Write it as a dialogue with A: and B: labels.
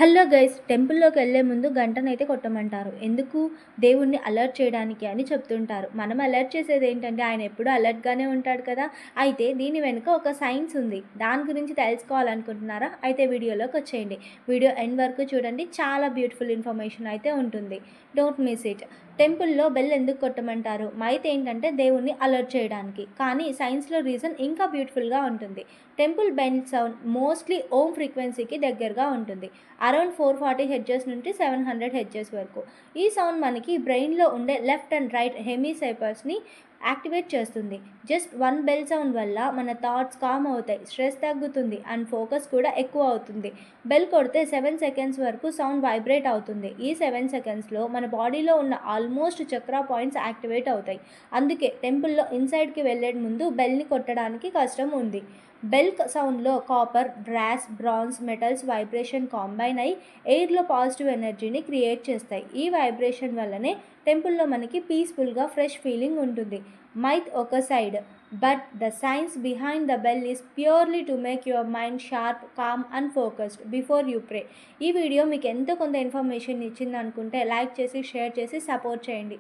A: Hello guys, టెంపుల్లోకి వెళ్ళే ముందు గంటనైతే కొట్టమంటారు. ఎందుకు? దేవుణ్ణి అలర్ట్ చేయడానికి అని చెప్తుంటారు. మనం అలర్ట్ చేసేది ఏంటంటే ఆయన ఎప్పుడూ అలర్ట్గానే ఉంటాడు కదా. అయితే దీని వెనుక ఒక సైన్స్ ఉంది. దాని గురించి తెలుసుకోవాలనుకుంటున్నారా? అయితే వీడియోలోకి వచ్చేయండి. వీడియో ఎండ్ వరకు చూడండి. చాలా బ్యూటిఫుల్ ఇన్ఫర్మేషన్ అయితే ఉంటుంది. Don't miss it. టెంపుల్లో బెల్ ఎందుకు కొట్టమంటారు? మైత్ ఏంటంటే దేవుణ్ణి అలర్ట్ చేయడానికి. కానీ సైన్స్లో రీజన్ ఇంకా బ్యూటిఫుల్గా ఉంటుంది. Temple bell sound mostly ohm ఫ్రీక్వెన్సీకి దగ్గరగా ఉంటుంది. అరౌండ్ 440 హెడ్జెస్ నుండి 700 హెడ్జెస్ వరకు. ఈ సౌండ్ మనకి బ్రెయిన్లో ఉండే లెఫ్ట్ అండ్ రైట్ హెమీసైపర్స్ని యాక్టివేట్ చేస్తుంది. జస్ట్ వన్ బెల్ సౌండ్ వల్ల మన థాట్స్ కామ్ అవుతాయి, స్ట్రెస్ తగ్గుతుంది అండ్ ఫోకస్ కూడా ఎక్కువ అవుతుంది. బెల్ కొడితే 7 సెకండ్స్ వరకు సౌండ్ వైబ్రేట్ అవుతుంది. ఈ 7 సెకండ్స్లో మన బాడీలో ఉన్న ఆల్మోస్ట్ చక్రా పాయింట్స్ యాక్టివేట్ అవుతాయి. అందుకే టెంపుల్లో ఇన్సైడ్కి వెళ్ళే ముందు బెల్ని కొట్టడానికి కష్టం ఉంది. బెల్ సౌండ్లో copper, brass, bronze metals vibration combine అయి ఎయిర్లో పాజిటివ్ ఎనర్జీని క్రియేట్ చేస్తాయి. ఈ వైబ్రేషన్ వల్లనే టెంపుల్లో మనకి పీస్ఫుల్గా ఫ్రెష్ ఫీలింగ్ ఉంటుంది. మైత్ ఒక side, but the science behind the bell is purely to make your mind sharp, calm and focused before you pray. ఈ వీడియో మీకు ఎంతో కొంత ఇన్ఫర్మేషన్ ఇచ్చింది అనుకుంటే లైక్ చేసి, షేర్ చేసి సపోర్ట్ చేయండి.